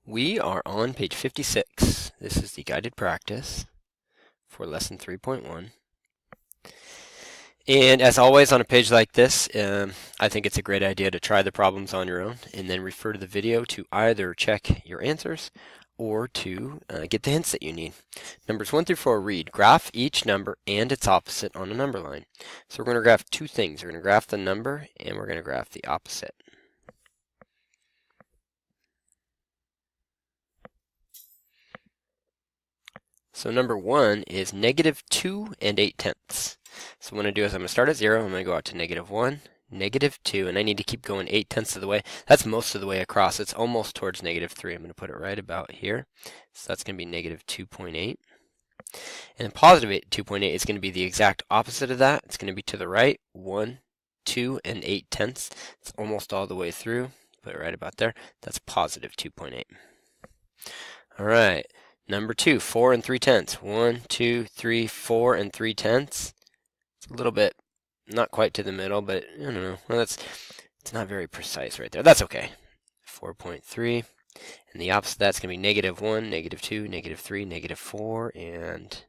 We are on page 56. This is the guided practice for lesson 3.1. And as always on a page like this, I think it's a great idea to try the problems on your own and then refer to the video to either check your answers or to get the hints that you need. Numbers 1 through 4 read, graph each number and its opposite on a number line. So we're going to graph two things. We're going to graph the number and we're going to graph the opposite. So number 1 is -2 and 8/10. So what I'm going to do is I'm going to start at 0, I'm going to go out to -1, -2, and I need to keep going 8/10 of the way. That's most of the way across. It's almost towards -3. I'm going to put it right about here. So that's going to be -2.8. And then positive 2.8 is going to be the exact opposite of that. It's going to be to the right, 1, 2, and 8/10. It's almost all the way through. Put it right about there. That's positive 2.8. All right. Number 2, 4 and 3/10. 1, 2, 3, 4 and 3/10. It's a little bit, not quite to the middle, but I don't know. Well, it's not very precise right there. That's okay. 4.3. And the opposite of that's going to be -1, -2, -3, -4, and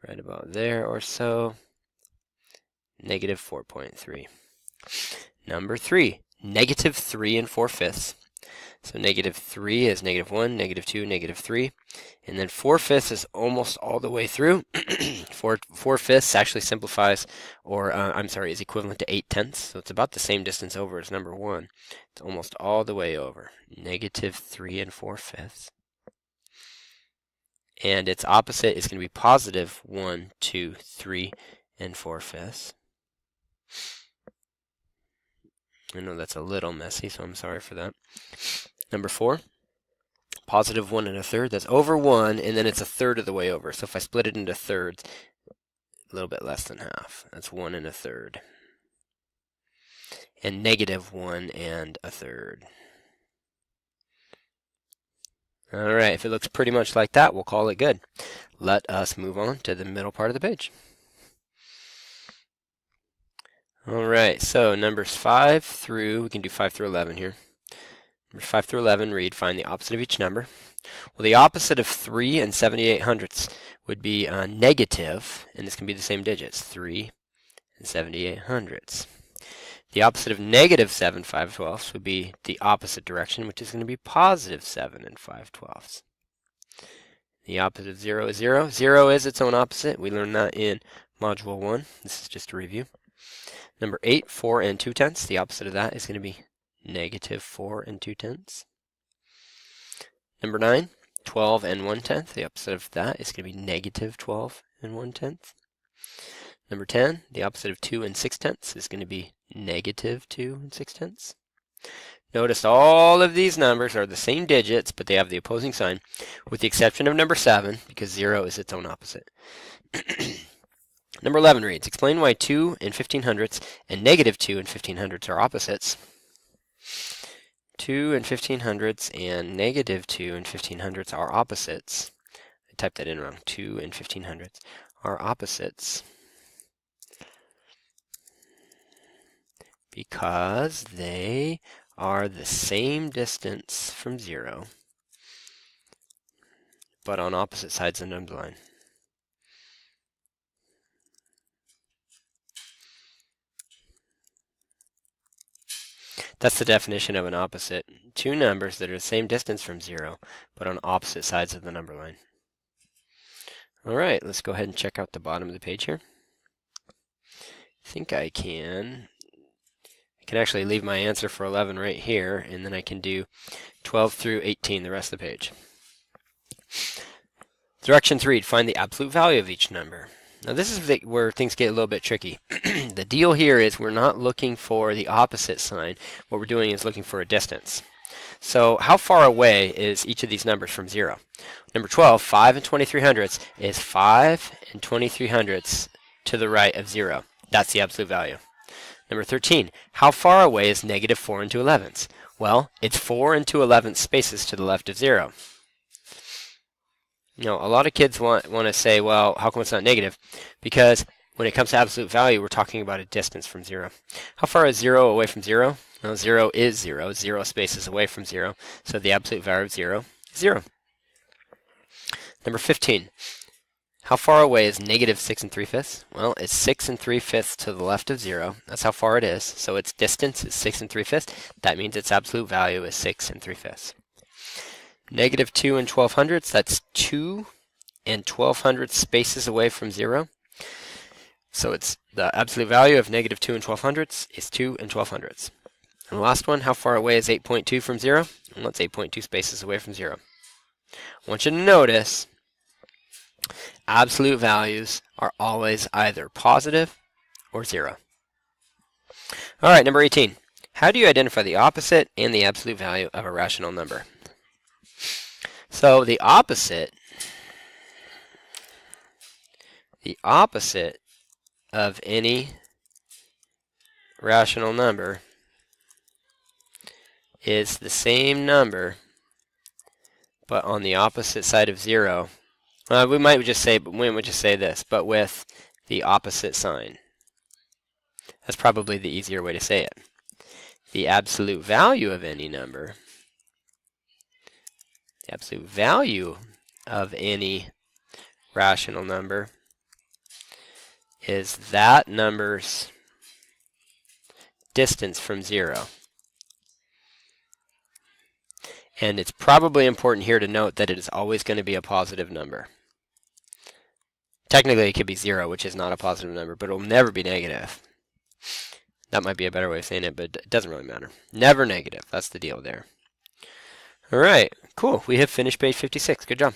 right about there or so, -4.3. Number 3, -3 and 4/5. So -3 is -1, -2, -3, and then 4/5 is almost all the way through. 4/5 actually simplifies, or I'm sorry, is equivalent to 8/10. So it's about the same distance over as number 1. It's almost all the way over. -3 and 4/5. And its opposite is going to be positive 1, 2, 3, and 4/5. I know that's a little messy, so I'm sorry for that. Number 4, positive 1 1/3. That's over 1, and then it's a third of the way over. So if I split it into thirds, a little bit less than half. That's 1 1/3. And -1 1/3. All right, if it looks pretty much like that, we'll call it good. Let us move on to the middle part of the page. All right, so numbers 5 through, we can do 5 through 11 here. Numbers 5 through 11 read, find the opposite of each number. Well, the opposite of 3 and 78/100 would be negative, and this can be the same digits, 3 and 78/100. The opposite of -7 5/12 would be the opposite direction, which is going to be +7 and 5/12. The opposite of 0 is 0. 0 is its own opposite. We learned that in Module 1. This is just a review. Number 8, 4 and 2/10. The opposite of that is going to be -4 and 2/10. Number 9, 12 and 1/10. The opposite of that is going to be -12 and 1/10. Number 10, the opposite of 2 and 6/10 is going to be -2 and 6/10. Notice all of these numbers are the same digits, but they have the opposing sign, with the exception of number 7, because 0 is its own opposite. Number 11 reads, explain why 2 and 15/100 and -2 and 15/100 are opposites. 2 and 15/100 and -2 and 15/100 are opposites. I typed that in wrong. 2 and 15/100 are opposites because they are the same distance from 0, but on opposite sides of the number line. That's the definition of an opposite. Two numbers that are the same distance from 0, but on opposite sides of the number line. All right, let's go ahead and check out the bottom of the page here. I think I can actually leave my answer for 11 right here, and then I can do 12 through 18, the rest of the page. Directions read, find the absolute value of each number. Now this is where things get a little bit tricky. The deal here is we're not looking for the opposite sign. What we're doing is looking for a distance. So how far away is each of these numbers from 0? Number 12, 5 and 23/100 is 5 and 23/100 to the right of 0. That's the absolute value. Number 13, how far away is -4 and 2/11? Well, it's 4 and 2/11 spaces to the left of 0. You know, a lot of kids want to say, well, how come it's not negative? Because when it comes to absolute value, we're talking about a distance from 0. How far is 0 away from 0? Well, 0 is 0. 0 spaces away from 0. So the absolute value of 0 is 0. Number 15. How far away is negative 6 3/5? Well, it's 6 3/5 to the left of 0. That's how far it is. So its distance is 6 3/5. That means its absolute value is 6 3/5. Negative 2 1200ths, that's 2 1200ths spaces away from 0. So it's the absolute value of negative 2 1200ths is 2 1200ths. And the last one, how far away is 8.2 from 0? Well, it's 8.2 spaces away from 0. I want you to notice absolute values are always either positive or 0. All right, number 18. How do you identify the opposite and the absolute value of a rational number? So the opposite of any rational number is the same number, but on the opposite side of 0. We might just say this, but with the opposite sign. That's probably the easier way to say it. The absolute value of any number, the absolute value of any rational number is that number's distance from 0. And it's probably important here to note that it is always going to be a positive number. Technically, it could be 0, which is not a positive number, but it will never be negative. That might be a better way of saying it, but it doesn't really matter. Never negative. That's the deal there. All right, cool. We have finished page 56. Good job.